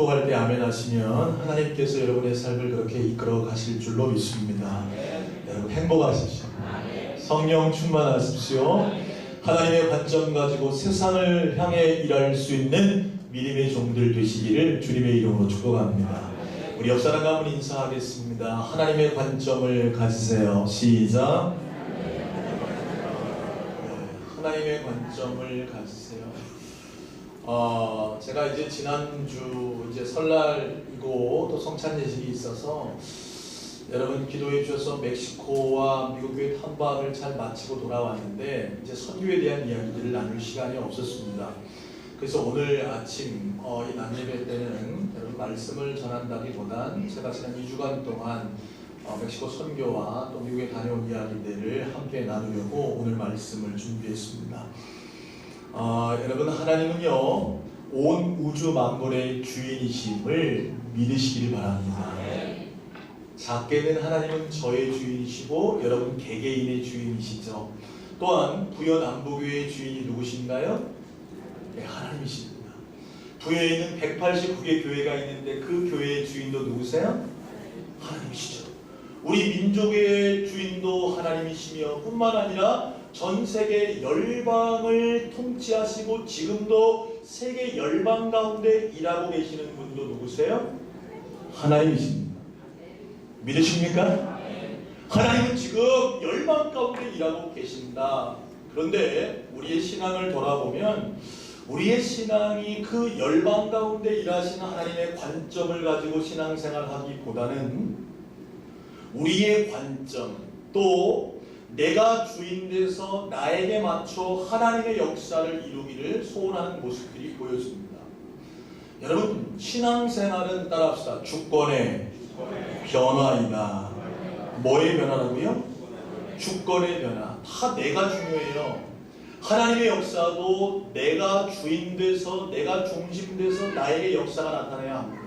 축복할 때 아멘 하시면 하나님께서 여러분의 삶을 그렇게 이끌어 가실 줄로 믿습니다. 여러분 행복하십시오. 성령 충만하십시오. 하나님의 관점 가지고 세상을 향해 일할 수 있는 믿음의 종들 되시기를 주님의 이름으로 축복합니다. 우리 옆 사람 가문 인사하겠습니다. 하나님의 관점을 가지세요. 시작. 하나님의 관점을 가지세요. 제가 이제 지난주 이제 설날이고 또 성찬 예식이 있어서 여러분 기도해 주셔서 멕시코와 미국 교회 탐방을 잘 마치고 돌아왔는데 이제 선교에 대한 이야기들을 나눌 시간이 없었습니다. 그래서 오늘 아침 이 낮예배 때는 여러분 말씀을 전한다기보단 제가 지난 2주간 동안 멕시코 선교와 또 미국에 다녀온 이야기들을 함께 나누려고 오늘 말씀을 준비했습니다. 여러분 하나님은요 온 우주 만물의 주인이심을 믿으시길 바랍니다. 작게는 하나님은 저의 주인이시고 여러분 개개인의 주인이시죠. 또한 부여남부교회의 주인이 누구신가요? 네, 하나님이십니다. 부여에 있는 189개 교회가 있는데 그 교회의 주인도 누구세요? 하나님이시죠. 우리 민족의 주인도 하나님이시며 뿐만 아니라 전 세계 열방을 통치하시고 지금도 세계 열방 가운데 일하고 계시는 분도 누구세요? 하나님이십니다. 믿으십니까? 하나님은 지금 열방 가운데 일하고 계신다. 그런데 우리의 신앙을 돌아보면 우리의 신앙이 그 열방 가운데 일하시는 하나님의 관점을 가지고 신앙생활하기보다는 우리의 관점 또 내가 주인 돼서 나에게 맞춰 하나님의 역사를 이루기를 소원하는 모습들이 보여집니다. 여러분 신앙생활은 따라합시다. 주권의 변화이다. 뭐의 변화라고요? 주권의 변화. 다 내가 중요해요. 하나님의 역사도 내가 주인 돼서 내가 중심 돼서 나에게 역사가 나타나야 합니다.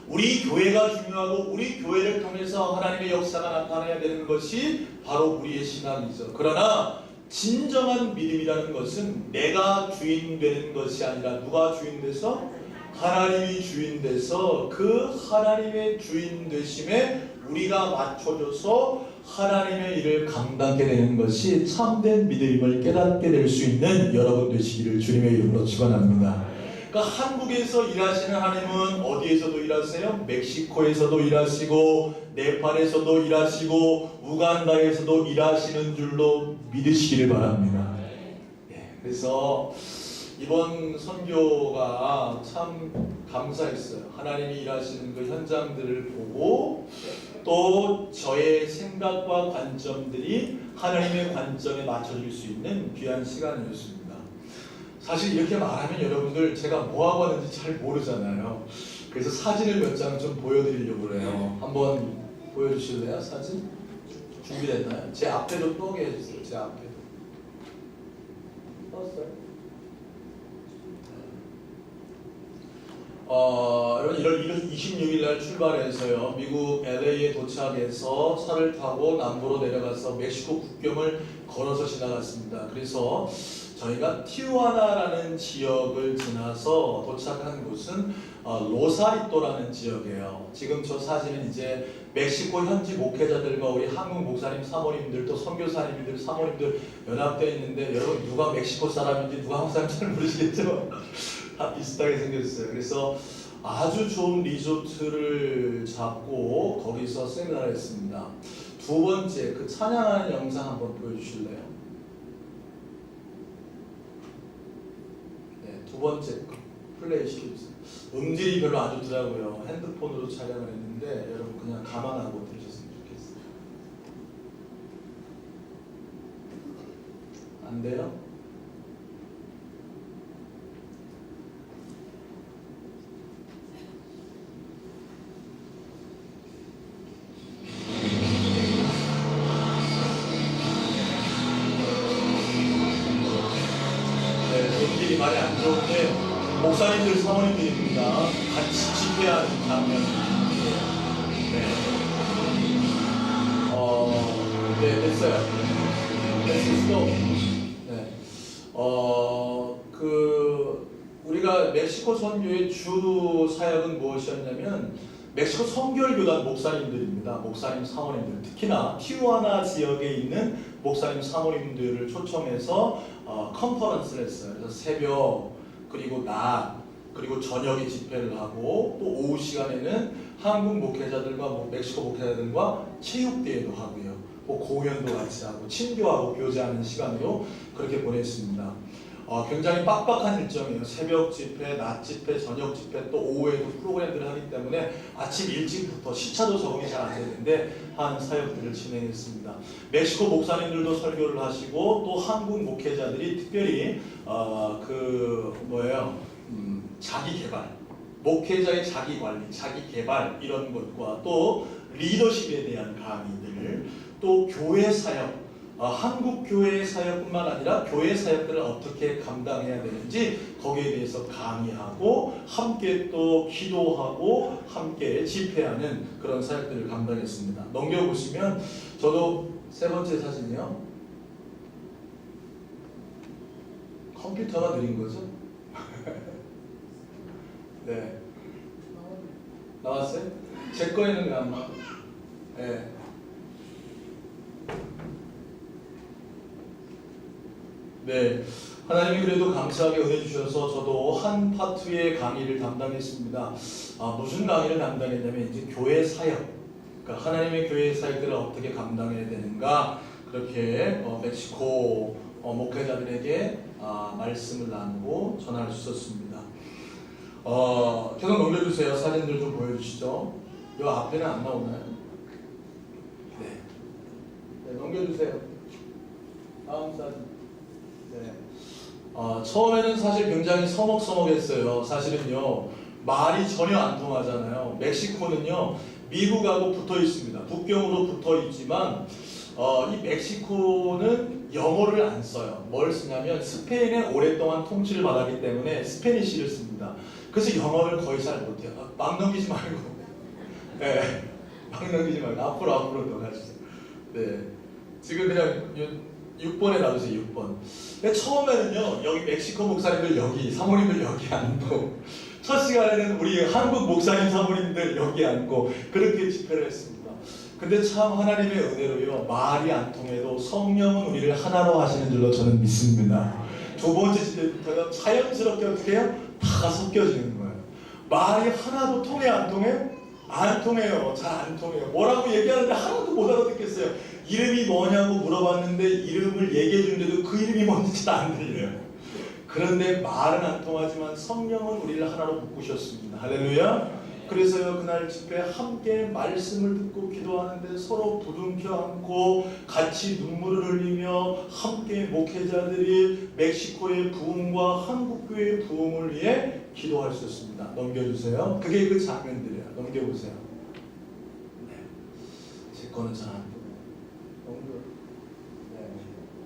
우리 교회가 중요하고 우리 교회를 통해서 하나님의 역사가 나타나야 되는 것이 바로 우리의 신앙이죠. 그러나 진정한 믿음이라는 것은 내가 주인 되는 것이 아니라 누가 주인 돼서? 하나님이 주인 돼서 그 하나님의 주인 되심에 우리가 맞춰줘서 하나님의 일을 감당하게 되는 것이 참된 믿음임을 깨닫게 될 수 있는 여러분 되시기를 주님의 이름으로 축원합니다. 그러니까 한국에서 일하시는 하나님은 어디에서도 일하세요? 멕시코에서도 일하시고 네팔에서도 일하시고 우간다에서도 일하시는 줄로 믿으시기를 바랍니다. 그래서 이번 선교가 참 감사했어요. 하나님이 일하시는 그 현장들을 보고 또 저의 생각과 관점들이 하나님의 관점에 맞춰질 수 있는 귀한 시간이었습니다. 사실 이렇게 말하면 여러분들 제가 뭐하고 하는지 잘 모르잖아요. 그래서 사진을 몇 장 좀 보여드리려고 해요. 한번 보여주실래요? 사진? 준비됐나요? 제 앞에도 떠게 해주세요. 제 앞에도. 떴어요? 여러분 1월 26일 날 출발해서요 미국 LA에 도착해서 차를 타고 남부로 내려가서 멕시코 국경을 걸어서 지나갔습니다. 그래서 저희가 티후아나라는 지역을 지나서 도착한 곳은 로사리또라는 지역이에요. 지금 저 사진은 이제 멕시코 현지 목회자들과 우리 한국 목사님 사모님들 또 선교사님들 사모님들 연합되어 있는데 여러분 누가 멕시코 사람인지 누가 한국 사람인지 잘 모르시겠죠? 다 비슷하게 생겼어요. 그래서 아주 좋은 리조트를 잡고 거기서 세미나를 했습니다. 두 번째 그 찬양하는 영상 한번 보여주실래요? 네, 두 번째 플레이 시켜주세요. 음질이 별로 안 좋더라고요. 핸드폰으로 촬영을 했는데 여러분 그냥 감안하고 들으셨으면 좋겠어요. 안 돼요? 음질이 많이 안 좋은데 목사님들 사모님들입니다. 같이 집회하는 장면이에요. 네, 됐어요. 됐어. 네. 우리가 멕시코 선교의 주 사역은 무엇이었냐면 멕시코 선교교단 목사님들입니다. 목사님 사모님들, 특히나 티juana 지역에 있는 목사님 사모님들을 초청해서 컨퍼런스를 했어요. 그래서 새벽 그리고 낮 그리고 저녁에 집회를 하고 또 오후 시간에는 한국 목회자들과 멕시코 목회자들과 체육대회도 하고요. 공연도 같이 하고 친교하고 교제하는 시간으로 그렇게 보냈습니다. 굉장히 빡빡한 일정이에요. 새벽 집회, 낮 집회, 저녁 집회, 또 오후에도 프로그램들을 하기 때문에 아침 일찍부터 시차도 적응이 잘 안 되는데 한 사역들을 진행했습니다. 멕시코 목사님들도 설교를 하시고 또 한국 목회자들이 특별히 자기 개발, 목회자의 자기 관리, 자기 개발 이런 것과 또 리더십에 대한 강의들, 또 교회 사역, 한국 교회 사역뿐만 아니라 교회 사역들을 어떻게 감당해야 되는지 거기에 대해서 강의하고 함께 또 기도하고 함께 집회하는 그런 사역들을 감당했습니다. 넘겨보시면 저도 세 번째 사진이요. 컴퓨터가 느린 거죠? 네. 나왔어요? 제 거에는 왜 안 나와? 네. 네, 하나님이 그래도 감사하게 은혜 주셔서 저도 한 파트의 강의를 담당했습니다. 무슨 강의를 담당했냐면 이제 교회 사역, 그러니까 하나님의 교회 사역들을 어떻게 감당해야 되는가 그렇게 멕시코 목회자들에게 말씀을 나누고 전할 수 있었습니다. 계속 넘겨주세요. 사진들 좀 보여주시죠. 이 앞에는 안 나오나요? 네, 넘겨주세요. 다음 사진. 네. 처음에는 사실 굉장히 서먹서먹했어요. 사실은요, 말이 전혀 안 통하잖아요. 멕시코는요, 미국하고 붙어 있습니다. 국경으로 붙어 있지만, 이 멕시코는 영어를 안 써요. 뭘 쓰냐면, 스페인에 오랫동안 통치를 받았기 때문에 스페니쉬를 씁니다. 그래서 영어를 거의 잘 못해요. 막 넘기지 말고. 네. 막 넘기지 말고. 앞으로 더 가주세요. 네. 지금 그냥 6번에 놔두세요. 6번. 근데 처음에는요, 여기 멕시코 목사님들 여기, 사모님들 여기 앉고, 첫 시간에는 우리 한국 목사님 사모님들 여기 앉고 그렇게 집회를 했습니다. 근데 참 하나님의 은혜로요, 말이 안 통해도 성령은 우리를 하나로 하시는 줄로 저는 믿습니다. 두 번째 집회부터요, 자연스럽게 어떻게 해요? 다 섞여지는 거예요. 말이 하나도 통해 안 통해요? 안 통해요. 잘 안 통해요. 뭐라고 얘기하는데 하나도 못 알아듣겠어요. 이름이 뭐냐고 물어봤는데 이름을 얘기해 주는데도 그 이름이 뭔지 잘 안 들려요. 그런데 말은 안 통하지만 성령은 우리를 하나로 묶으셨습니다. 할렐루야. 그래서요, 그날 집회 함께 말씀을 듣고 기도하는데 서로 부둥켜 안고 같이 눈물을 흘리며 함께 목회자들이 멕시코의 부흥과 한국교회의 부흥을 위해 기도할 수 있습니다. 넘겨주세요. 그게 그 장면들이에요. 넘겨보세요. 네. 제 거는 잘 안 보여요. 네.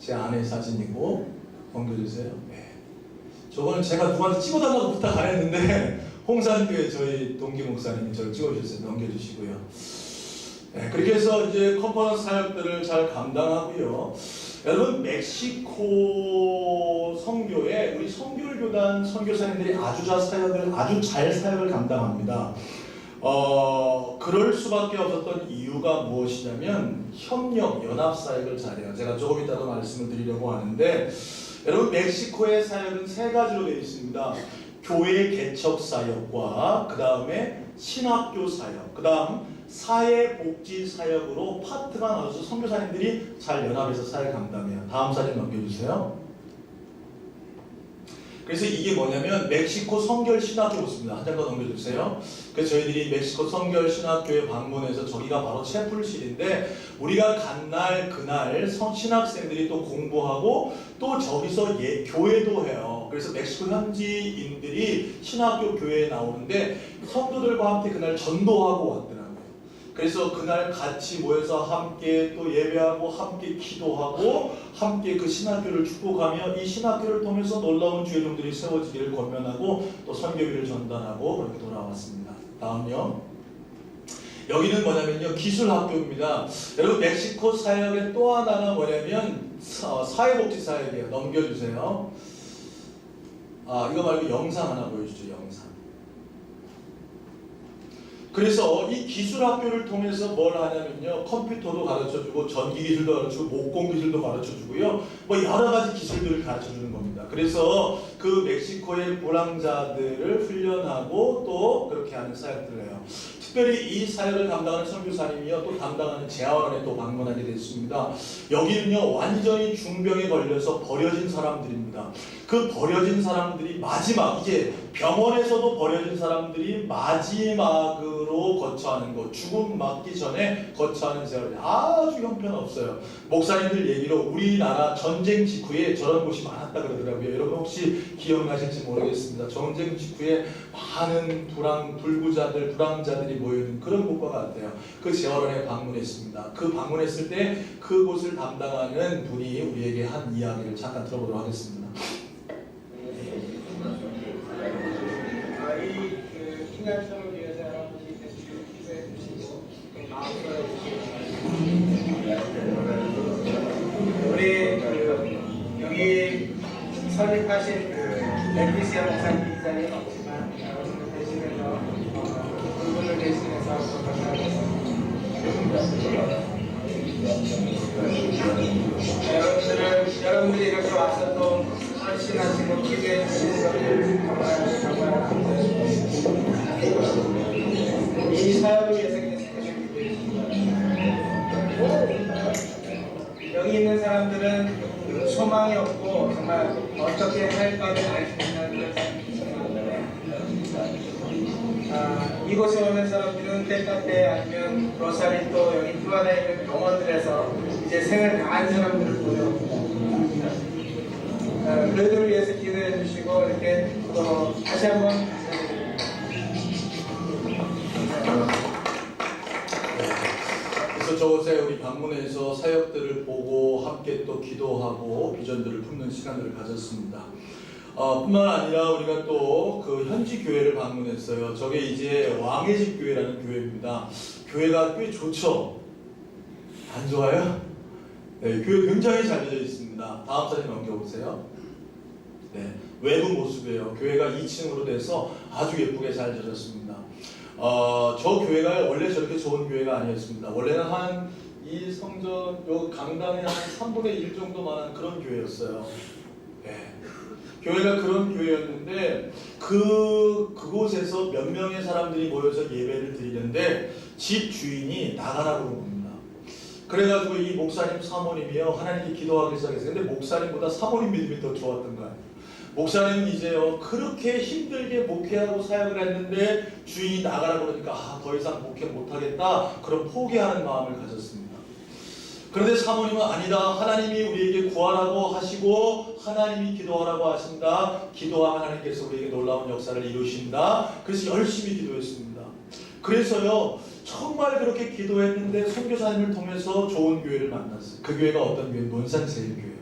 제 아내 사진이고 넘겨주세요. 네. 저거는 제가 누구한테 찍어달라고 부탁 안 했는데 홍산교회 저희 동기 목사님이 저를 찍어주셨어요. 넘겨주시고요. 네, 그렇게 해서 이제 컨퍼런스 사역들을 잘 감당하고요. 여러분, 멕시코 선교에 우리 선교교단 선교사님들이 아주 잘 사역을 감당합니다. 그럴 수밖에 없었던 이유가 무엇이냐면 협력, 연합 사역을 잘해요. 제가 조금 이따도 말씀을 드리려고 하는데, 여러분, 멕시코의 사역은 세 가지로 되어 있습니다. 교회 개척 사역과 그 다음에 신학교 사역, 그 다음 사회복지 사역으로 파트가 나눠서 선교사님들이 잘 연합해서 사역 감당해요. 다음 사진 넘겨주세요. 그래서 이게 뭐냐면 멕시코 선결 신학교 모습입니다. 한 장 더 넘겨주세요. 그래서 저희들이 멕시코 선결 신학교에 방문해서 저기가 바로 채플실인데 우리가 간 날 그날 신학생들이 또 공부하고 또 저기서 교회도 해요. 그래서 멕시코 현지인들이 신학교 교회에 나오는데 성도들과 함께 그날 전도하고 왔더라고요. 그래서 그날 같이 모여서 함께 또 예배하고 함께 기도하고 함께 그 신학교를 축복하며 이 신학교를 통해서 놀라운 주의 종들이 세워지기를 권면하고 또 선교비를 전달하고 그렇게 돌아왔습니다. 다음요. 여기는 뭐냐면요, 기술학교입니다. 여러분, 멕시코 사역의 또 하나가 뭐냐면 사회복지 사역이에요. 넘겨주세요. 이거 말고 영상 하나 보여주죠. 영상. 그래서 이 기술학교를 통해서 뭘 하냐면요, 컴퓨터도 가르쳐주고 전기기술도 가르쳐주고 목공기술도 가르쳐주고요, 뭐 여러가지 기술들을 가르쳐주는 겁니다. 그래서 그 멕시코의 불황자들을 훈련하고 또 그렇게 하는 사역들을 해요. 특별히 이 사역을 담당하는 선교사님이요, 또 담당하는 재활원에 또 방문하게 됐습니다. 여기는요, 완전히 중병에 걸려서 버려진 사람들입니다. 그 버려진 사람들이 마지막, 이제 병원에서도 버려진 사람들이 마지막으로 거처하는 것, 죽음 맞기 전에 거처하는 생활이 아주 형편없어요. 목사님들 얘기로 우리나라 전쟁 직후에 저런 곳이 많았다 그러더라고요. 여러분 혹시 기억나실지 모르겠습니다. 전쟁 직후에 많은 불구자들이 모여있는 그런 곳과 같아요. 그 재활원에 방문했습니다. 그 방문했을 때 그곳을 담당하는 분이 우리에게 한 이야기를 잠깐 들어보도록 하겠습니다. 이 인간성을 위해서 여러분이 기도해 주시고 마음으로 우리 여기 설립하신 레티시아 목사님 이 자리에 없지만 여러분을 대신해서 그분을 대신해서 여러분들이 이렇게 와서 또 헌신하시고 기도해 주시는 것을 정말 감사합니다. 이 사역을 위해서 계속해서 기도해 주십니다. 여기 있는 사람들은 소망이 없고 정말 어떻게 할까를 알 수 있는 그런 이곳에 오는 사람들은 떼카페 아니면 로사리또 여기 티와나에 있는 병원들에서 이제 생을 다한 사람들을 보여옵니다. 그들을 위해서 기도해 주시고 이렇게 또 다시 한번 그래서 저곳에 우리 방문해서 사역들을 보고 함께 또 기도하고 비전들을 품는 시간들을 가졌습니다. 뿐만 아니라 우리가 또 그 현지 교회를 방문했어요. 저게 이제 왕의 집 교회라는 교회입니다. 교회가 꽤 좋죠? 안 좋아요? 네, 교회 굉장히 잘 되어 있습니다. 다음 사진 넘겨보세요. 네, 외부 모습이에요. 교회가 2층으로 돼서 아주 예쁘게 잘 되어졌습니다. 저 교회가 원래 저렇게 좋은 교회가 아니었습니다. 원래는 한 이 성전 요 강당의 한 3분의 1 정도만한 그런 교회였어요. 네. 교회가 그런 교회였는데 그곳에서 몇 명의 사람들이 모여서 예배를 드리는데 집 주인이 나가라고 그런 겁니다. 그래가지고 이 목사님 사모님이요, 하나님께 기도하기 시작했어요. 근데 목사님보다 사모님 믿음이 더 좋았던 거예요. 목사님은 이제요, 그렇게 힘들게 목회하고 사역을 했는데 주인이 나가라고 그러니까 더 이상 목회 못하겠다, 그런 포기하는 마음을 가졌습니다. 그런데 사모님은 아니다, 하나님이 우리에게 구하라고 하시고 하나님이 기도하라고 하신다, 기도하면 하나님께서 우리에게 놀라운 역사를 이루신다. 그래서 열심히 기도했습니다. 그래서요, 정말 그렇게 기도했는데 선교사님을 통해서 좋은 교회를 만났어요. 그 교회가 어떤 교회? 논산제일교회예요.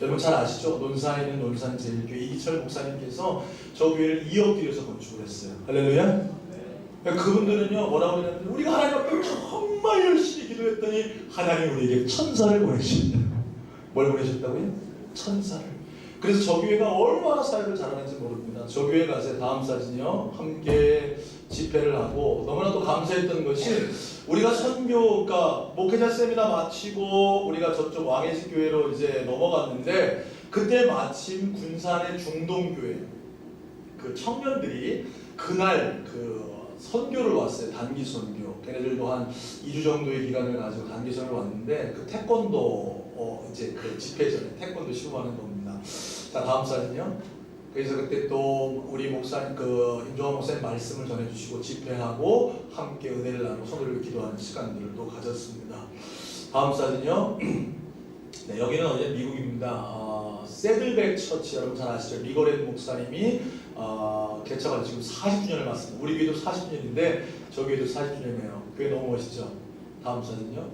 여러분 잘 아시죠? 논산에 있는 논산제일교회 이기철 목사님께서 저 교회를 2억 들여서 건축을 했어요. 할렐루야. 그분들은요, 뭐라고 그러냐면 우리가 하나님 앞에 정말 열심히 기도했더니 하나님이 우리에게 천사를 보내주셨다. 뭘 보내셨다고요? 천사를. 그래서 저 교회가 얼마나 사역을 잘하는지 모릅니다. 저 교회 가서 다음 사진이요, 함께 집회를 하고 너무나도 감사했던 것이, 우리가 선교가 목회자 세미나 마치고 우리가 저쪽 왕의 집 교회로 이제 넘어갔는데, 그때 마침 군산의 중동교회 그 청년들이 그날 그 선교를 왔어요. 단기 선교. 걔네들도 한 2주 정도의 기간을 가지고 단기 선교를 왔는데, 그 태권도 이제 그 집회 전에 태권도 시도하는 겁니다. 자, 다음 사진이요. 그래서 그때 또 우리 목사님, 그 임종환 목사님 말씀을 전해주시고 집회하고 함께 은혜를 나누고 성도를 기도하는 시간들을 또 가졌습니다. 다음 사진이요. 네, 여기는 어제 미국입니다. 세들백 처치, 여러분 잘 아시죠? 리거렌 목사님이 개척한 지금 40주년을 맞습니다. 우리 교회도 40주년인데 저 교회도 40주년이에요. 교회 너무 멋있죠? 다음 사진요.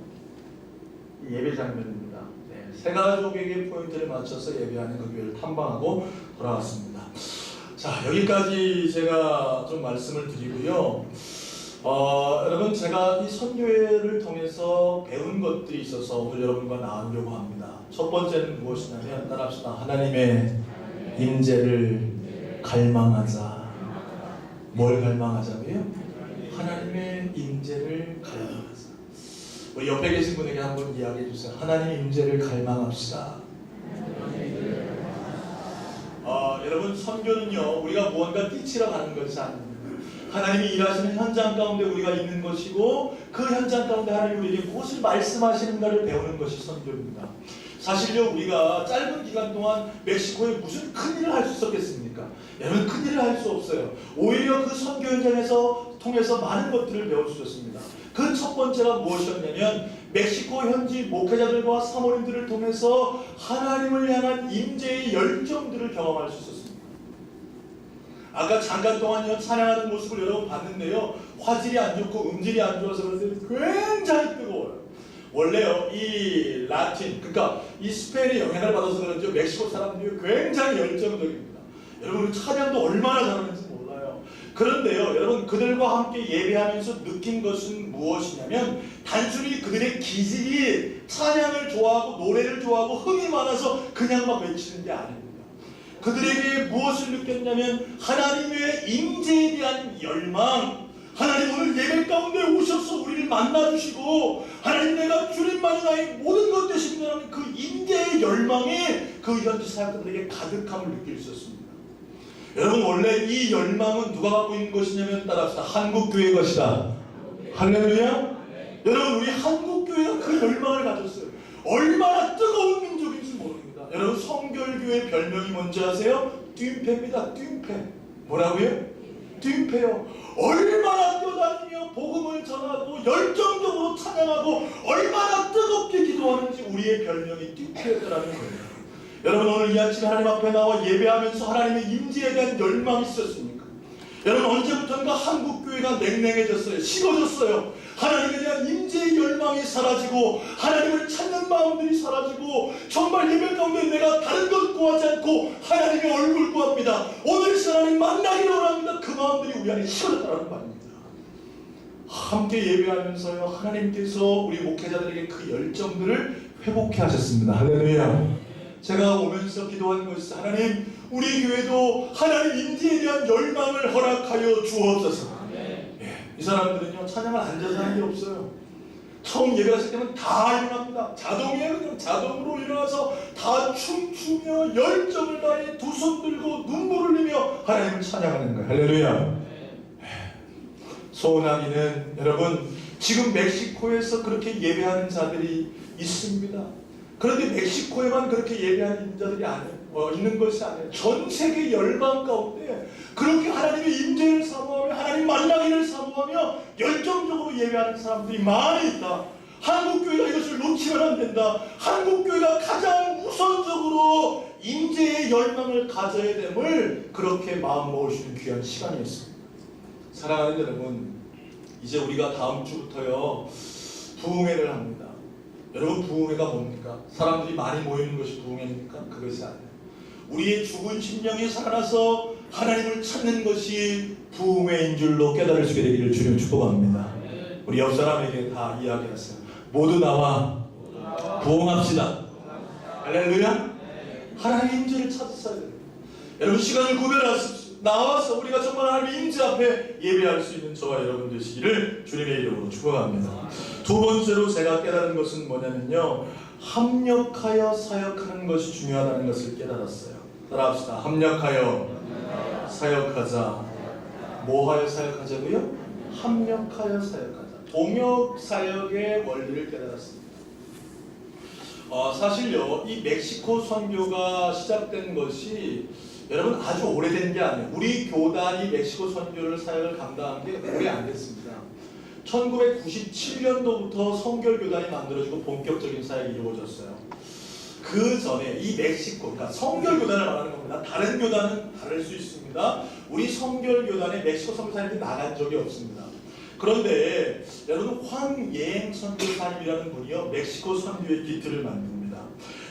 예배 장면입니다. 네, 세 가족에게 포인트를 맞춰서 예배하는 그 교회를 탐방하고 돌아왔습니다. 자, 여기까지 제가 좀 말씀을 드리고요. 여러분, 제가 이 선교회를 통해서 배운 것들이 있어서 오늘 여러분과 나누려고 합니다. 첫 번째는 무엇이냐면, 따라합시다. 하나님의 임재를 갈망하자. 뭘 갈망하자고요? 하나님의 임재를 갈망하자. 우리 옆에 계신 분에게 한번 이야기해 주세요. 하나님의 임재를 갈망합시다. 여러분, 선교는요, 우리가 무언가 뛰치러 가는 것이 아닙니다. 하나님이 일하시는 현장 가운데 우리가 있는 것이고, 그 현장 가운데 하나님이 우리에게 무엇을 말씀하시는가를 배우는 것이 선교입니다. 사실요, 우리가 짧은 기간 동안 멕시코에 무슨 큰일을 할 수 있었겠습니까? 여러분, 큰일을 할 수 없어요. 오히려 그 선교 현장에서 통해서 많은 것들을 배울 수 있었습니다. 그 첫 번째가 무엇이었냐면, 멕시코 현지 목회자들과 사모님들을 통해서 하나님을 향한 임재의 열정들을 경험할 수 있었습니다. 아까 잠깐 동안요, 찬양하는 모습을 여러분 봤는데요, 화질이 안 좋고 음질이 안 좋아서 그런데 굉장히 뜨거워요. 원래요, 이 라틴, 그러니까 이 스페인의 영향을 받아서 그런지 멕시코 사람들이 굉장히 열정적입니다. 여러분, 찬양도 얼마나 잘하는지 몰라요. 그런데요, 여러분, 그들과 함께 예배하면서 느낀 것은 무엇이냐면, 단순히 그들의 기질이 찬양을 좋아하고 노래를 좋아하고 흥이 많아서 그냥 막 외치는 게 아닙니다. 그들에게 무엇을 느꼈냐면, 하나님의 임재에 대한 열망, 하나님 오늘 예배 가운데 오셔서 우리를 만나주시고, 하나님 내가 주님만이 나의 모든 것 되신다는 그 임재의 열망이 그 현지 사역자들에게 가득함을 느낄 수 있었습니다. 여러분, 원래 이 열망은 누가 갖고 있는 것이냐면, 따라합시다. 한국교회의 것이다. 할렐루야. 여러분, 우리 한국교회가 그 열망을 가졌어요. 얼마나 뜨거운 민족인지 모릅니다. 여러분, 성결교회 별명이 뭔지 아세요? 뜀패입니다. 뜀패. 뭐라고요? 뜀패요. 얼마나 뛰어다니며 복음을 전하고 열정적으로 찬양하고 얼마나 뜨겁게 기도하는지 우리의 별명이 뜀패였더라는 거예요. 여러분, 오늘 이 아침에 하나님 앞에 나와 예배하면서 하나님의 임재에 대한 열망이 있었습니까? 여러분, 언제부턴가 한국교회가 냉랭해졌어요. 식어졌어요. 하나님에 대한 임재의 열망이 사라지고, 하나님을 찾는 마음들이 사라지고, 정말 예배 가운데 내가 다른 것 구하지 않고 하나님의 얼굴 구합니다. 오늘 이 하나님 만나기를 원합니다. 그 마음들이 우리 안에 식어졌다는 말입니다. 함께 예배하면서요, 하나님께서 우리 목회자들에게 그 열정들을 회복해 하셨습니다. 할렐루야. 제가 오면서 기도한 것이, 하나님, 우리 교회도 하나님 임재에 대한 열망을 허락하여 주옵소서. 이 사람들은요, 찬양을 앉아서 하는 게 없어요. 처음 예배가 시작되면 다 일어납니다. 자동이에요. 그냥 자동으로 일어나서 다 춤추며 열정을 다해 두 손 들고 눈물을 흘리며 하나님을 찬양하는 거예요. 할렐루야. 소원하기는, 여러분, 지금 멕시코에서 그렇게 예배하는 자들이 있습니다. 그런데 멕시코에만 그렇게 예배하는 자들이 있는 것이 아니에요. 전 세계 열방 가운데 그렇게 하나님의 임재를 사모하며 하나님 만나기를 사모하며 열정적으로 예배하는 사람들이 많이 있다. 한국교회가 이것을 놓치면 안 된다. 한국교회가 가장 우선적으로 임재의 열망을 가져야 됨을 그렇게 마음먹으시는 귀한 시간이었습니다. 사랑하는 여러분, 이제 우리가 다음 주부터요, 부흥회를 합니다. 여러분, 부흥회가 뭡니까? 사람들이 많이 모이는 것이 부흥회입니까? 그것이 아니에요. 우리의 죽은 심령이 살아나서 하나님을 찾는 것이 부흥회인 줄로 깨달을 수 있게 되기를 주님 축복합니다. 우리 옆 사람에게 다 이야기했어요. 모두 나와 부흥합시다. 할렐루야. 하나님의 임재를 찾았어야 돼요. 여러분, 시간을 구별하십시오. 나와서 우리가 정말 하나님의 임재 앞에 예배할 수 있는 저와 여러분 되시기를 주님의 이름으로 축복합니다. 두 번째로 제가 깨달은 것은 뭐냐면요, 합력하여 사역하는 것이 중요하다는 것을 깨달았어요. 따라합시다. 합력하여 사역하자. 뭐하여 사역하자고요? 합력하여 사역하자. 동역 사역의 원리를 깨달았습니다. 사실요, 이 멕시코 선교가 시작된 것이 여러분 아주 오래된 게 아니에요. 우리 교단이 멕시코 선교를 사역을 감당한 게 오래 안 됐습니다. 1997년도부터 성결교단이 만들어지고 본격적인 사역이 이루어졌어요. 그 전에 이 멕시코, 그러니까 성결교단을 말하는 겁니다. 다른 교단은 다를 수 있습니다. 우리 성결교단에 멕시코 선교사님들이 나간 적이 없습니다. 그런데 여러분, 황예행 선교사님이라는 분이요, 멕시코 선교의 기틀을 만듭니다.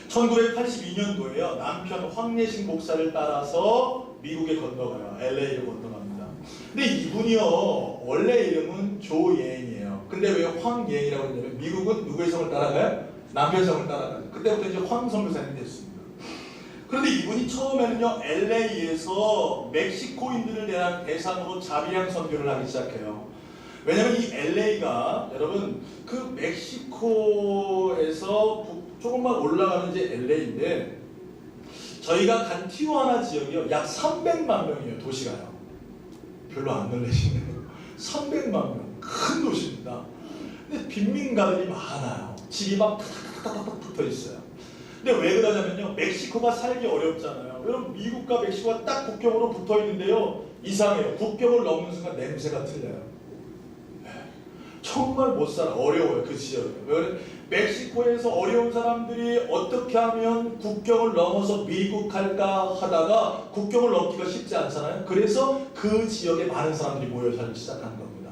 1982년도에요. 남편 황예식 목사를 따라서 미국에 건너가요. LA를 건너갑니다. 근데 이분이요, 원래 이름은 조예행이에요. 근데 왜 황예행이라고 했냐면, 미국은 누구의 성을 따라가요? 남편 성을 따라가요. 그때부터 이제 황 선교사님이 됐습니다. 그런데 이분이 처음에는요 LA에서 멕시코인들을 대상으로 자비랑 선교를 하기 시작해요. 왜냐면 이 LA가 여러분 그 멕시코에서 조금만 올라가는 이제 LA인데 저희가 간 티juana 지역이요 약 300만 명이에요. 도시가요. 별로 안 놀라시네요. 300만 명. 큰 도시입니다. 근데 빈민가들이 많아요. 집이 막 탁탁탁탁 붙어 있어요. 근데 왜 그러냐면요. 멕시코가 살기 어렵잖아요. 여러분 미국과 멕시코가 딱 국경으로 붙어 있는데요. 이상해요. 국경을 넘는 순간 냄새가 틀려요. 정말 못 살아. 어려워요. 그 지역이. 왜 멕시코에서 어려운 사람들이 어떻게 하면 국경을 넘어서 미국 갈까 하다가 국경을 넘기가 쉽지 않잖아요. 그래서 그 지역에 많은 사람들이 모여 살기 시작한 겁니다.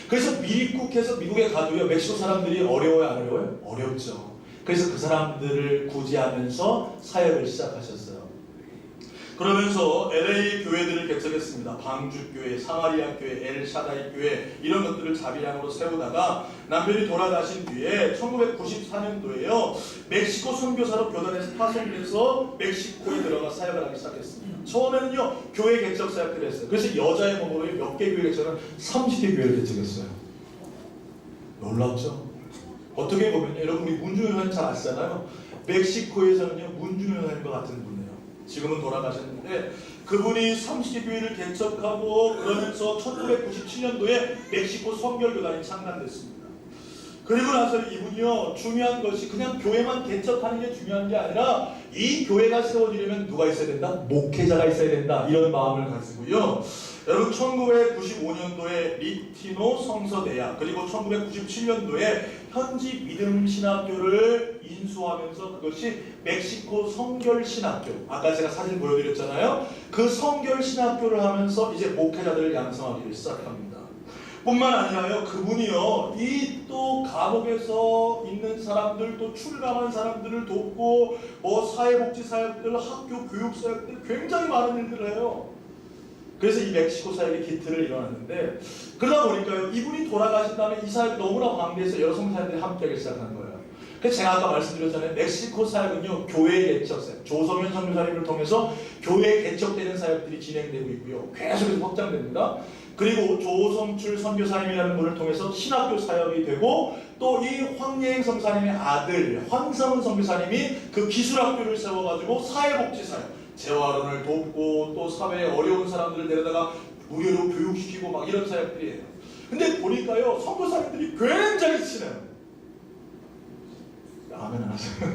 그래서 미국에서 미국에 가도요. 멕시코 사람들이 어려워요? 안 어려워요? 어렵죠. 그래서 그 사람들을 구제하면서 사역을 시작하셨어요. 그러면서 LA 교회들을 개척했습니다. 방주교회, 사마리아교회, 엘샤다이 교회 이런 것들을 자비량으로 세우다가 남편이 돌아가신 뒤에 1994년도에요. 멕시코 선교사로 교단에서 파송돼서 멕시코에 들어가 사역을 하기 시작했습니다. 처음에는요. 교회 개척 사역을 했어요. 그래서 여자의 몸으로 몇 개 교회 개척은 30개 교회를 개척했어요. 놀랍죠? 어떻게 보면 여러분 우리 문준현 잘 아시잖아요. 멕시코에서는요. 문준현과 같은 분이에요. 지금은 돌아가셨는데 그분이 30개 교회를 개척하고 그러면서 1997년도에 멕시코 선결교단이 창단됐습니다. 그리고 나서 이분이요 중요한 것이 그냥 교회만 개척하는 게 중요한 게 아니라 이 교회가 세워지려면 누가 있어야 된다? 목회자가 있어야 된다. 이런 마음을 가지고요. 여러분 1995년도에 리티노 성서대학 그리고 1997년도에 현지 믿음신학교를 인수하면서 그것이 멕시코 성결신학교 아까 제가 사진 보여드렸잖아요. 그 성결신학교를 하면서 이제 목회자들을 양성하기 시작합니다. 뿐만 아니라요 그분이요 이 또 감옥에서 있는 사람들 또 출감한 사람들을 돕고 뭐 사회복지 사역들 학교 교육 사역들 굉장히 많은 일들을 해요. 그래서 이 멕시코 사역의 기틀을 일어났는데 그러다 보니까요 이분이 돌아가신 다음에 이 사역이 너무나 광대해서 여러 성사님들이 함께하기 시작한 거예요. 그래서 제가 아까 말씀드렸잖아요. 멕시코 사역은요 교회 개척 사역 조성현 선교사님을 통해서 교회 개척되는 사역들이 진행되고 있고요 계속해서 확장됩니다. 그리고 조성출 선교사님이라는 분을 통해서 신학교 사역이 되고 또 이 황예행 선교사님의 아들 황성은 선교사님이 그 기술학교를 세워가지고 사회복지 사역 재활원을 돕고 또 사회에 어려운 사람들을 데려다가 무료로 교육시키고 막 이런 사역들이에요. 근데 보니까요 선교사님들이 굉장히 친해요. 아멘 안 하세요?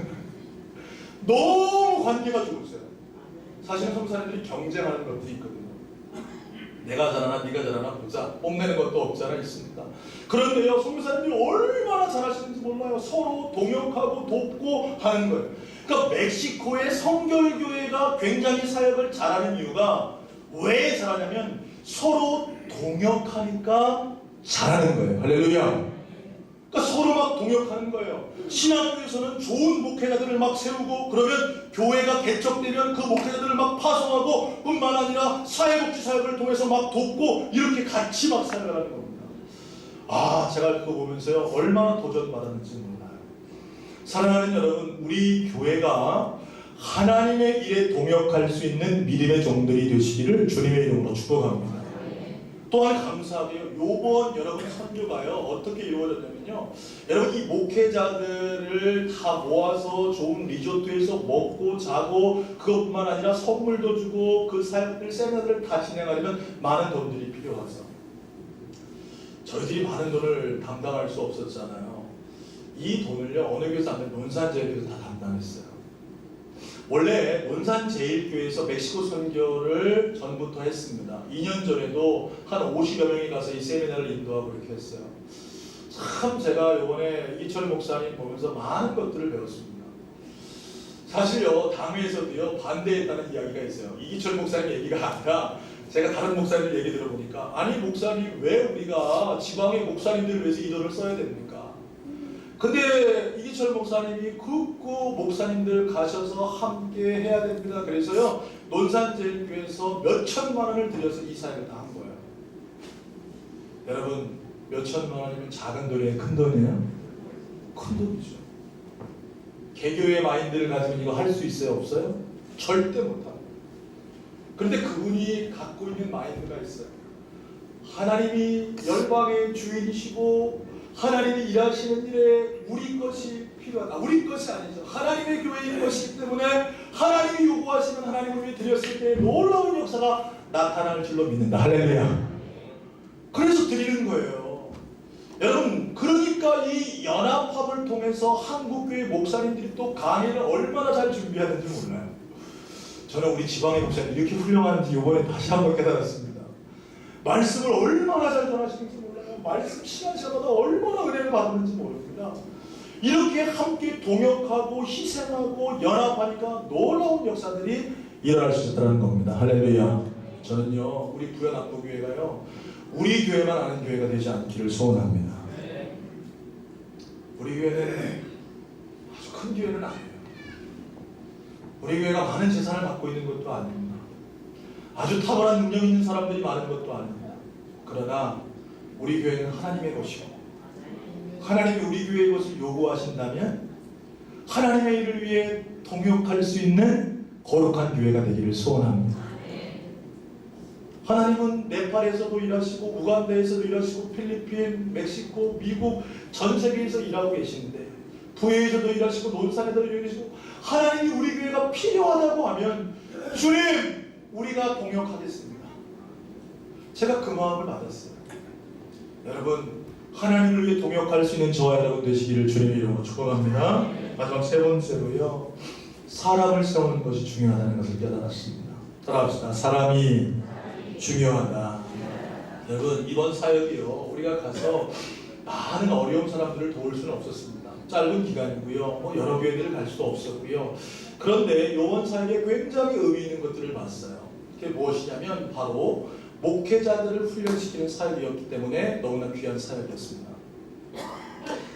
너무 관계가 좋으세요. 사실은 선교사님들이 경쟁하는 것도 있거든요. 내가 잘하나 네가 잘하나 보자. 뽐내는 것도 없지 않아 있습니다. 그런데요 선교사님들이 얼마나 잘하시는지 몰라요. 서로 동역하고 돕고 하는 거예요. 그러니까 멕시코의 성결교회가 굉장히 사역을 잘하는 이유가 왜 잘하냐면 서로 동역하니까 잘하는 거예요. 할렐루야. 그러니까 서로 막 동역하는 거예요. 신학교에서는 좋은 목회자들을 막 세우고 그러면 교회가 개척되면 그 목회자들을 막 파송하고 뿐만 아니라 사회복지 사역을 통해서 막 돕고 이렇게 같이 막 사역을 하는 겁니다. 아 제가 그거 보면서요 얼마나 도전받았는지 몰라요. 사랑하는 여러분 우리 교회가 하나님의 일에 동역할 수 있는 믿음의 종들이 되시기를 주님의 이름으로 축복합니다. 또한 감사하게요. 요번 여러분 선교가요 어떻게 이루어졌냐면요. 여러분 이 목회자들을 다 모아서 좋은 리조트에서 먹고 자고 그것뿐만 아니라 선물도 주고 그 사역들 세미나들을 다 진행하려면 많은 돈들이 필요하죠. 저희들이 많은 돈을 담당할 수 없었잖아요. 이 돈을요 어느 교회에서 안 되면 논산제일교회에서 다 담당했어요. 원래 논산제일교회에서 멕시코 선교를 전부터 했습니다. 2년 전에도 한 50여 명이 가서 이 세미나를 인도하고 이렇게 했어요. 참 제가 이번에 이철 목사님 보면서 많은 것들을 배웠습니다. 사실요 당회에서도요 반대했다는 이야기가 있어요. 이기철 목사님 얘기가 아니라 제가 다른 목사님들 얘기 들어보니까 아니 목사님 왜 우리가 지방의 목사님들을 위해서 이 돈을 써야 됩니까? 근데 이기철 목사님이 극구 목사님들 가셔서 함께 해야 됩니다. 그래서요 논산제일교회에서 몇 천만 원을 들여서 이 사역을 다 한 거예요. 여러분 몇 천만 원이면 작은 돈이에요? 큰 돈이에요? 큰 돈이죠. 개교의 마인드를 가지면 이거 할 수 있어요? 없어요? 절대 못합니다. 그런데 그분이 갖고 있는 마인드가 있어요. 하나님이 열방의 주인이시고 하나님이 일하시는 일에 우리 것이 필요하다. 우리 것이 아니죠. 하나님의 교회인 것이기 때문에 하나님이 요구하시는 하나님을 위해 드렸을 때 놀라운 역사가 나타날 줄로 믿는다. 할렐루야. 그래서 드리는 거예요. 여러분, 그러니까 이 연합합을 통해서 한국교회 목사님들이 또 강의를 얼마나 잘 준비하는지 몰라요. 저는 우리 지방의 목사님 이렇게 훌륭한지 이번에 다시 한번 깨달았습니다. 말씀을 얼마나 잘 전하시는지 몰라요. 말씀 시간마다 얼마나 은혜를 받는지 모릅니다. 이렇게 함께 동역하고 희생하고 연합하니까 놀라운 역사들이 일어날 수 있다는 겁니다. 할렐루야. 저는요, 우리 부연합부교회가요, 우리 교회만 아는 교회가 되지 않기를 소원합니다. 우리 교회는 아주 큰 교회는 아니에요. 우리 교회가 많은 재산을 갖고 있는 것도 아닙니다. 아주 탁월한 능력 있는 사람들이 많은 것도 아닙니다. 그러나 우리 교회는 하나님의 것이고 하나님이 우리 교회의 것을 요구하신다면 하나님의 일을 위해 동역할 수 있는 거룩한 교회가 되기를 소원합니다. 하나님은 네팔에서도 일하시고 우간다에서도 일하시고 필리핀, 멕시코, 미국 전 세계에서 일하고 계시는데 부여에서도 일하시고 논산에서도 일하시고 하나님이 우리 교회가 필요하다고 하면 주님 우리가 동역하겠습니다. 제가 그 마음을 받았어요. 여러분 하나님을 위해 동역할 수 있는 저와 여러분 되시기를 주님의 이름으로 축복합니다. 마지막 세 번째로요, 사람을 세우는 것이 중요하다는 것을 깨달았습니다. 따라합시다. 사람이 중요하다. 여러분 이번 사역이요, 우리가 가서 많은 어려운 사람들을 도울 수는 없었습니다. 짧은 기간이고요, 여러 교회들을 갈 수도 없었고요. 그런데 이번 사역에 굉장히 의미 있는 것들을 봤어요. 그게 무엇이냐면 바로 목회자들을 훈련시키는 사역이었기 때문에 너무나 귀한 사역이었습니다.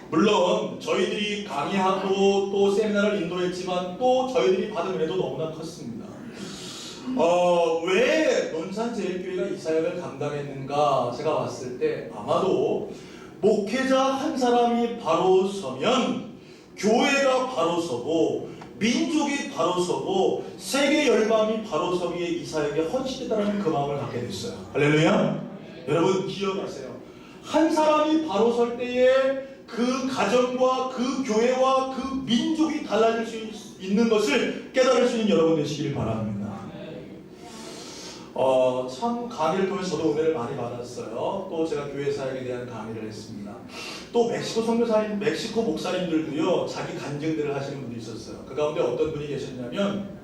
물론 저희들이 강의하고 또 세미나를 인도했지만 또 저희들이 받은 은혜도 너무나 컸습니다. 왜 논산제일교회가 이 사역을 감당했는가 제가 봤을 때 아마도 목회자 한 사람이 바로 서면 교회가 바로 서고 민족이 바로 서고 세계 열방이 바로 서기에 이 사역에 헌신했다는 그 마음을 갖게 됐어요. 할렐루야. 여러분 기억하세요. 한 사람이 바로 설 때에 그 가정과 그 교회와 그 민족이 달라질 수 있는 것을 깨달을 수 있는 여러분 되시길 바랍니다. 참 강의를 통해서 저도 은혜를 많이 받았어요. 또 제가 교회 사역에 대한 강의를 했습니다. 또 멕시코 선교사님, 멕시코 목사님들도요 자기 간증들을 하시는 분들이 있었어요. 그 가운데 어떤 분이 계셨냐면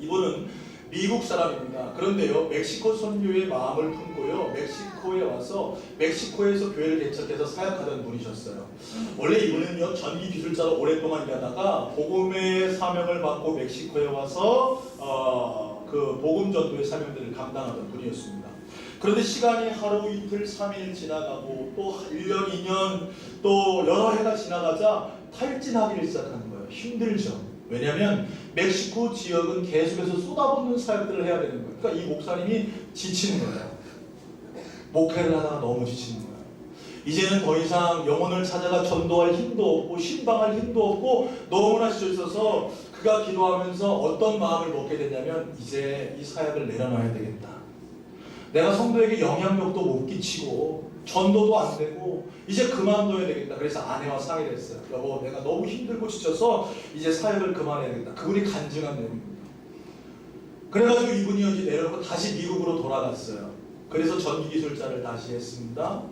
이분은 미국 사람입니다. 그런데요 멕시코 선교의 마음을 품고요 멕시코에 와서 멕시코에서 교회를 개척해서 사역하던 분이셨어요. 원래 이분은요 전기 기술자로 오랫동안 일하다가 복음의 사명을 받고 멕시코에 와서 그 복음 전도의 사명들을 감당하던 분이었습니다. 그런데 시간이 하루 이틀 3일 지나가고 또 1년 2년 또 여러 해가 지나가자 탈진하기를 시작하는 거예요. 힘들죠. 왜냐하면 멕시코 지역은 계속해서 쏟아붓는 사역들을 해야 되는 거예요. 그러니까 이 목사님이 지치는 거예요. 목회를 하다가 너무 지치는 거예요. 이제는 더 이상 영혼을 찾아가 전도할 힘도 없고 신방할 힘도 없고 너무나 지쳐있어서 그가 기도하면서 어떤 마음을 먹게 됐냐면 이제 이 사역을 내려놔야 되겠다. 내가 성도에게 영향력도 못 끼치고 전도도 안 되고 이제 그만둬야 되겠다. 그래서 아내와 상의를 했어요. 여보 내가 너무 힘들고 지쳐서 이제 사역을 그만해야 되겠다. 그분이 간증한 내용입니다. 그래가지고 이분이 이제 내려놓고 다시 미국으로 돌아갔어요. 그래서 전기기술자를 다시 했습니다.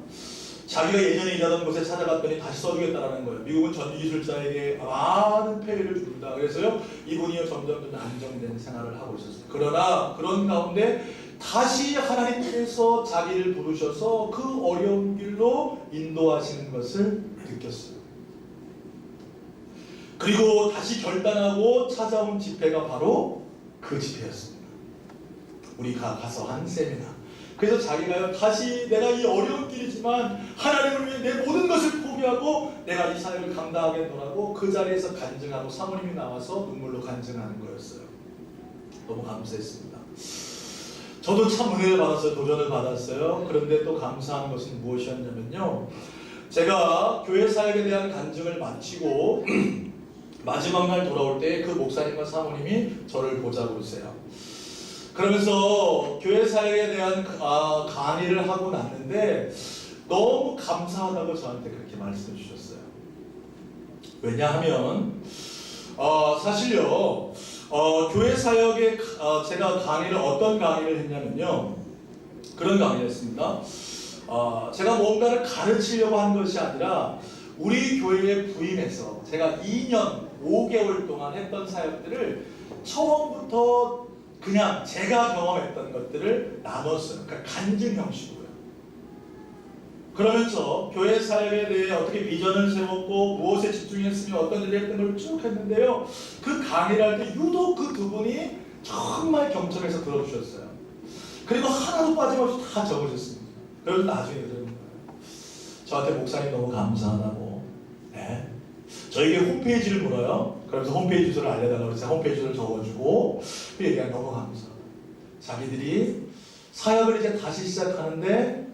자기가 예전에 일하던 곳에 찾아갔더니 다시 써주겠다라는 거예요. 미국은 전기기술자에게 많은 페이를 줍니다. 그래서요 이분이요 점점 안정된 생활을 하고 있었어요. 그러나 그런 가운데 다시 하나님께서 자기를 부르셔서 그 어려운 길로 인도하시는 것을 느꼈어요. 그리고 다시 결단하고 찾아온 집회가 바로 그 집회였습니다. 우리가 가서 한 세미나. 그래서 자기가요 다시 내가 이 어려운 길이지만 하나님을 위해 내 모든 것을 포기하고 내가 이 사역을 감당하겠노라고 그 자리에서 간증하고 사모님이 나와서 눈물로 간증하는 거였어요. 너무 감사했습니다. 저도 참 은혜를 받았어요. 도전을 받았어요. 그런데 또 감사한 것은 무엇이었냐면요, 제가 교회 사역에 대한 간증을 마치고 마지막 날 돌아올 때 그 목사님과 사모님이 저를 보자고 그러세요. 그러면서 교회 사역에 대한 강의를 하고 났는데 너무 감사하다고 저한테 그렇게 말씀해 주셨어요. 왜냐하면 사실요 교회 사역에 제가 강의를 어떤 강의를 했냐면요, 그런 강의를 했습니다. 제가 뭔가를 가르치려고 한 것이 아니라 우리 교회에 부임해서 제가 2년 5개월 동안 했던 사역들을 처음부터 그냥 제가 경험했던 것들을 나눴어요. 그러니까 간증 형식으로요. 그러면서 교회 사역에 대해 어떻게 비전을 세웠고 무엇에 집중했으며 어떤 일을 했던 걸 쭉 했는데요, 그 강의를 할 때 유독 그 두 분이 정말 경청해서 들어주셨어요. 그리고 하나도 빠짐없이 다 적으셨습니다. 그래서 나중에 들은 거예요. 저한테 목사님 너무 감사하다고, 네, 저에게 홈페이지를 물어요. 그러면서 홈페이지 주소를 알려달라고 그래서 홈페이지 주소를 적어주고 그 얘기가 너무 감사하다. 자기들이 사역을 이제 다시 시작하는데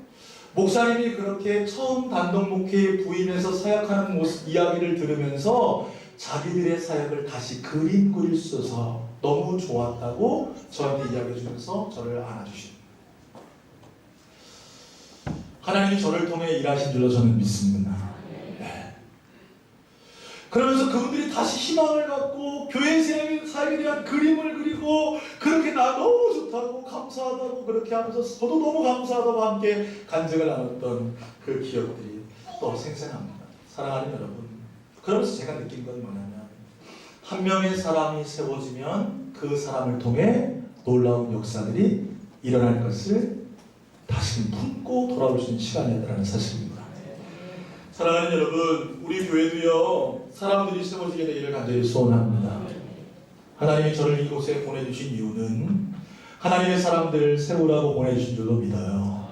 목사님이 그렇게 처음 단독 목회에 부임해서 사역하는 모습 이야기를 들으면서 자기들의 사역을 다시 그림 그릴 수 있어서 너무 좋았다고 저한테 이야기해 주면서 저를 안아주십니다. 하나님이 저를 통해 일하신 줄로 저는 믿습니다. 네. 그러면서 그분들이 다시 희망을 갖고 교회 사역에 대한 그림을 그리고 그렇게 나 너무 좋다고 감사하다고 그렇게 하면서 저도 너무 감사하다고 함께 간증을 나눴던 그 기억들이 또 생생합니다. 사랑하는 여러분, 그러면서 제가 느낀 건 뭐냐면 한 명의 사람이 세워지면 그 사람을 통해 놀라운 역사들이 일어날 것을 다시 품고 돌아올 수 있는 시간이었다는 사실입니다. 사랑하는 여러분, 우리 교회도요 사람들이 세워지게 되기를 간절히 소원합니다. 하나님이 저를 이곳에 보내주신 이유는 하나님의 사람들을 세우라고 보내주신 줄로 믿어요.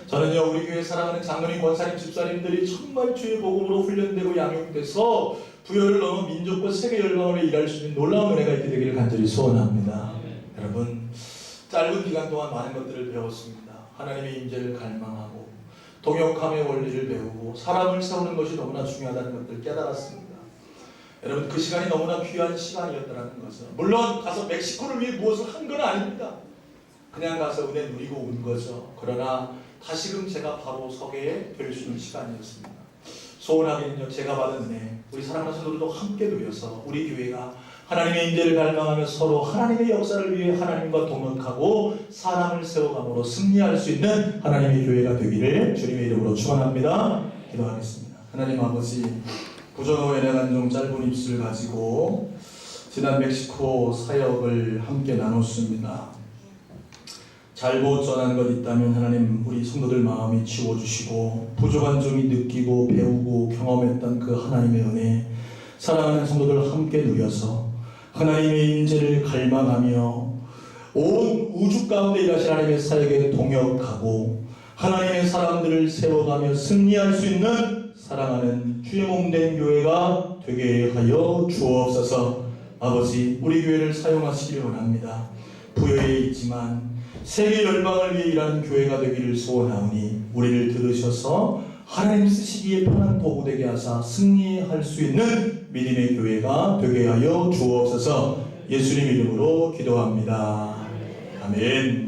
저는요 우리 교회 사랑하는 장로님, 권사님, 집사님들이 정말 주의 복음으로 훈련되고 양육돼서 부여를 넘어 민족과 세계 열방으로 일할 수 있는 놀라운 은혜가 있게 되기를 간절히 소원합니다. 여러분, 짧은 기간 동안 많은 것들을 배웠습니다. 하나님의 임재를 갈망하고 동역함의 원리를 배우고 사람을 세우는 것이 너무나 중요하다는 것들을 깨달았습니다. 여러분, 그 시간이 너무나 귀한 시간이었다는 것은, 물론 가서 멕시코를 위해 무엇을 한 건 아닙니다. 그냥 가서 은혜 누리고 온 거죠. 그러나 다시금 제가 바로 서게 될 수 있는 시간이었습니다. 소원하기는요, 제가 받은 은혜 우리 사랑하는 성도들도 함께 누려서 우리 교회가 하나님의 임재를 갈망하며 서로 하나님의 역사를 위해 하나님과 동역하고 사람을 세워감으로 승리할 수 있는 하나님의 교회가 되기를 주님의 이름으로 축원합니다. 기도하겠습니다. 하나님 아버지, 부정의 내간종 짧은 입술 가지고 지난 멕시코 사역을 함께 나눴습니다. 잘못 전한 것 있다면 하나님 우리 성도들 마음이 치워주시고 부족한 점이 느끼고 배우고 경험했던 그 하나님의 은혜 사랑하는 성도들 함께 누려서 하나님의 임재를 갈망하며 온 우주 가운데 일하신 하나님의 사역에 동역하고 하나님의 사람들을 세워가며 승리할 수 있는 사랑하는 주의 몸된 교회가 되게 하여 주옵소서. 아버지, 우리 교회를 사용하시길 원합니다. 부여에 있지만 세계 열방을 위해 일하는 교회가 되기를 소원하오니 우리를 들으셔서 하나님 쓰시기에 편한 도구 되게 하사 승리할 수 있는 믿음의 교회가 되게 하여 주옵소서. 예수님 이름으로 기도합니다. 아멘.